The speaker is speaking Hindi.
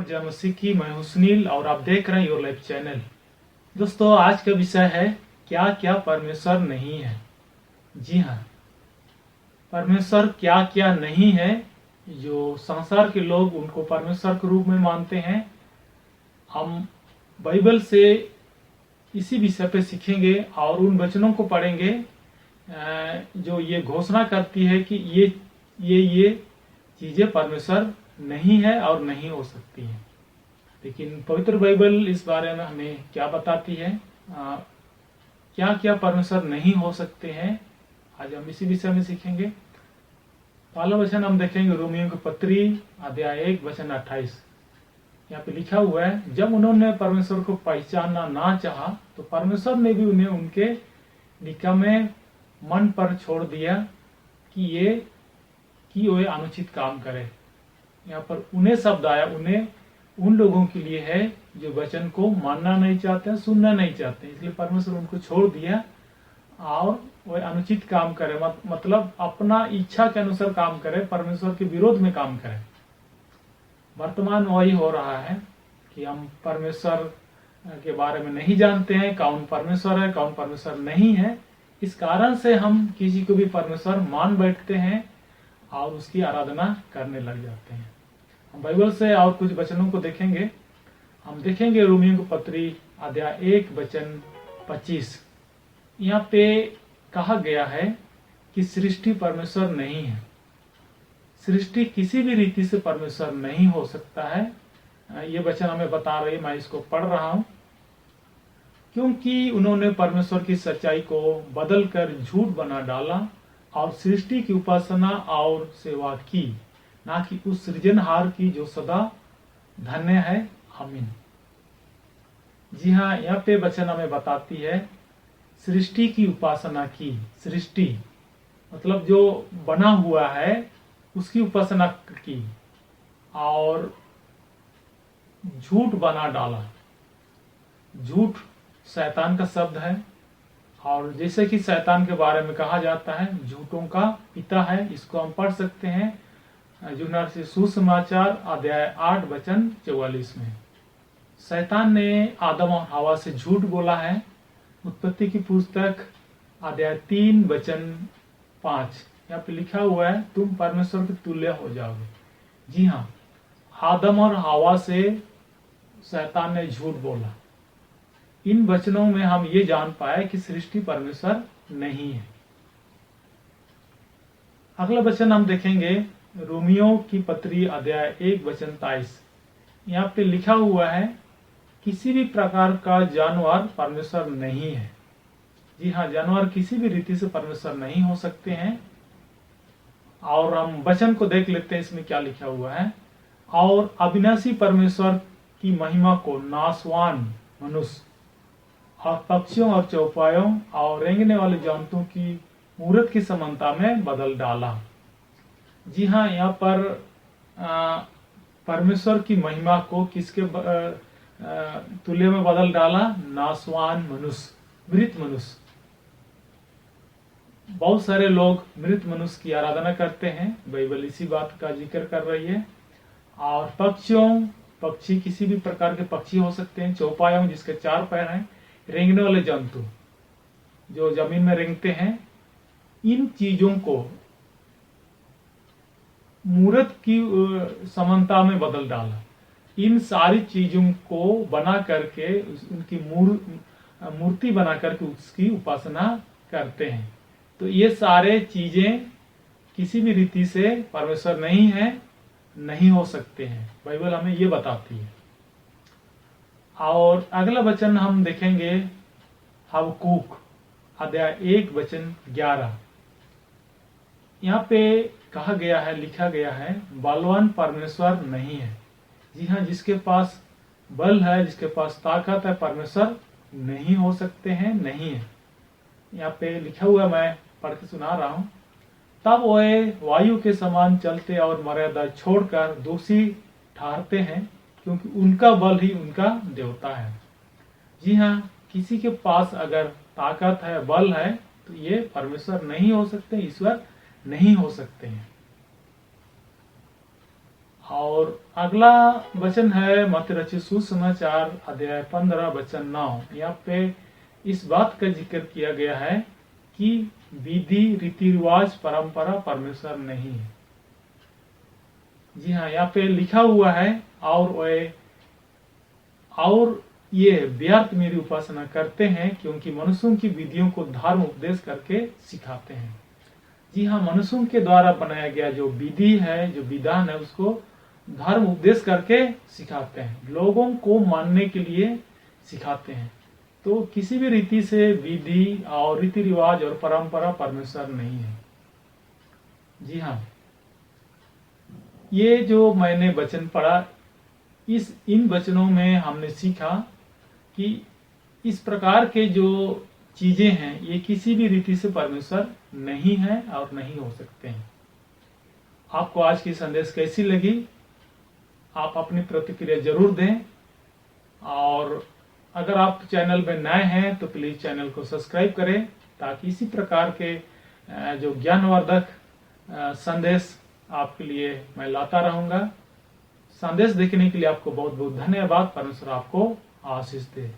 लॉर्ड जय मसीह की। मैं हूं सुनील और आप देख रहे हैं योर लाइफ चैनल। दोस्तों, आज का विषय है क्या क्या परमेश्वर नहीं है। जी हाँ, परमेश्वर क्या क्या नहीं है। जो संसार के लोग उनको परमेश्वर के रूप में मानते हैं, हम बाइबल से इसी विषय पे सीखेंगे और उन वचनों को पढ़ेंगे जो ये घोषणा करती है कि ये चीजें परमेश्वर नहीं है और नहीं हो सकती हैं। लेकिन पवित्र बाइबल इस बारे में हमें क्या बताती है, क्या क्या परमेश्वर नहीं हो सकते हैं, आज हम इसी विषय में सीखेंगे। पहला वचन हम देखेंगे रोमियो की पत्री अध्याय 1 वचन 28। यहाँ पे लिखा हुआ है, जब उन्होंने परमेश्वर को पहचानना ना चाहा तो परमेश्वर ने भी उन्हें उनके निकम्मे मन पर छोड़ दिया कि वे अनुचित काम करे। यहाँ पर उन्हें शब्द आया, उन्हें उन लोगों के लिए है जो वचन को मानना नहीं चाहते, सुनना नहीं चाहते, इसलिए परमेश्वर उनको छोड़ दिया और वे अनुचित काम करे, मतलब अपना इच्छा के अनुसार काम करे, परमेश्वर के विरोध में काम करे। वर्तमान वही हो रहा है कि हम परमेश्वर के बारे में नहीं जानते हैं, कौन परमेश्वर है कौन परमेश्वर नहीं है। इस कारण से हम किसी को भी परमेश्वर मान बैठते हैं और उसकी आराधना करने लग जाते हैं। हम बाइबल से और कुछ वचनों को देखेंगे। हम देखेंगे रोमियो की पत्री अध्याय 1 वचन 25। यहाँ पे कहा गया है कि सृष्टि परमेश्वर नहीं है। सृष्टि किसी भी रीति से परमेश्वर नहीं हो सकता है। ये वचन हमें बता रहे, मैं इसको पढ़ रहा हूं। क्योंकि उन्होंने परमेश्वर की सच्चाई को बदलकर झूठ बना डाला और सृष्टि की उपासना और सेवा की, ना कि उस सृजनहार की जो सदा धन्य है। आमीन। जी हाँ, यहाँ पे वचन हमें बताती है सृष्टि की उपासना की। सृष्टि मतलब जो बना हुआ है उसकी उपासना की और झूठ बना डाला। झूठ शैतान का शब्द है और जैसे कि शैतान के बारे में कहा जाता है झूठों का पिता है, इसको हम पढ़ सकते हैं यूहन्ना से सुसमाचार अध्याय 8 वचन 44 में। शैतान ने आदम और हवा से झूठ बोला है। उत्पत्ति की पुस्तक अध्याय 3 वचन 5 यहाँ पे लिखा हुआ है, तुम परमेश्वर के तुल्य हो जाओगे। जी हाँ, आदम और हवा से शैतान ने झूठ बोला। इन वचनों में हम ये जान पाए कि सृष्टि परमेश्वर नहीं है। अगला वचन हम देखेंगे रोमियो की पत्री अध्याय 1 वचन 23। यहाँ पे लिखा हुआ है, किसी भी प्रकार का जानवर परमेश्वर नहीं है। जी हाँ, जानवर किसी भी रीति से परमेश्वर नहीं हो सकते हैं। और हम वचन को देख लेते हैं, इसमें क्या लिखा हुआ है। और अविनाशी परमेश्वर की महिमा को नाशवान मनुष्य और पक्षियों और चौपायों और रेंगने वाले जंतुओं की मूर्त की समानता में बदल डाला। जी हाँ, यहाँ पर परमेश्वर की महिमा को किसके तुल्य में बदल डाला? नाशवान मनुष्य, मृत मनुष्य। बहुत सारे लोग मृत मनुष्य की आराधना करते हैं, बाइबल इसी बात का जिक्र कर रही है। और पक्षी किसी भी प्रकार के पक्षी हो सकते हैं, चौपायों जिसके 4 पैर हैं, रेंगने वाले जंतु जो जमीन में रेंगते हैं, इन चीजों को मूर्त की समानता में बदल डाला। इन सारी चीजों को बना करके उनकी मूर्ति बना करके उसकी उपासना करते हैं। तो ये सारे चीजें किसी भी रीति से परमेश्वर नहीं है, नहीं हो सकते हैं। बाइबल हमें ये बताती है। और अगला वचन हम देखेंगे हबक्कूक अध्याय 1 वचन 11। यहाँ पे कहा गया है, लिखा गया है, बलवान परमेश्वर नहीं है। जी हाँ, जिसके पास बल है, जिसके पास ताकत है, परमेश्वर नहीं हो सकते हैं, नहीं है। यहाँ पे लिखा हुआ, मैं पढ़ के सुना रहा हूं। तब वे वायु के समान चलते और मर्यादा छोड़कर दोषी ठहरते हैं, क्योंकि उनका बल ही उनका देवता है। जी हाँ, किसी के पास अगर ताकत है, बल है, तो ये परमेश्वर नहीं हो सकते, ईश्वर नहीं हो सकते हैं। और अगला वचन है मत्ती रचित सुसमाचार अध्याय 15 वचन 9। यहाँ पे इस बात का जिक्र किया गया है कि विधि रीति रिवाज परंपरा परमेश्वर नहीं है। जी हाँ, यहाँ पे लिखा हुआ है और ये व्यर्थ मेरी उपासना करते हैं क्योंकि मनुष्यों की विधियों को धर्म उपदेश करके सिखाते हैं। जी हाँ, मनुष्यों के द्वारा बनाया गया जो विधि है, जो विधान है, उसको धर्म उपदेश करके सिखाते हैं, लोगों को मानने के लिए सिखाते हैं। तो किसी भी रीति से विधि और रीति रिवाज और परंपरा परमेश्वर नहीं है। जी हाँ, ये जो मैंने वचन पढ़ा, इन वचनों में हमने सीखा कि इस प्रकार के जो चीजें हैं ये किसी भी रीति से परमेश्वर नहीं है और नहीं हो सकते हैं। आपको आज की संदेश कैसी लगी? आप अपनी प्रतिक्रिया जरूर दें, और अगर आप चैनल में नए हैं तो प्लीज चैनल को सब्सक्राइब करें ताकि इसी प्रकार के जो ज्ञानवर्धक संदेश आपके लिए मैं लाता रहूंगा। संदेश देखने के लिए आपको बहुत बहुत धन्यवाद। परमेश्वर आपको आशीष दे।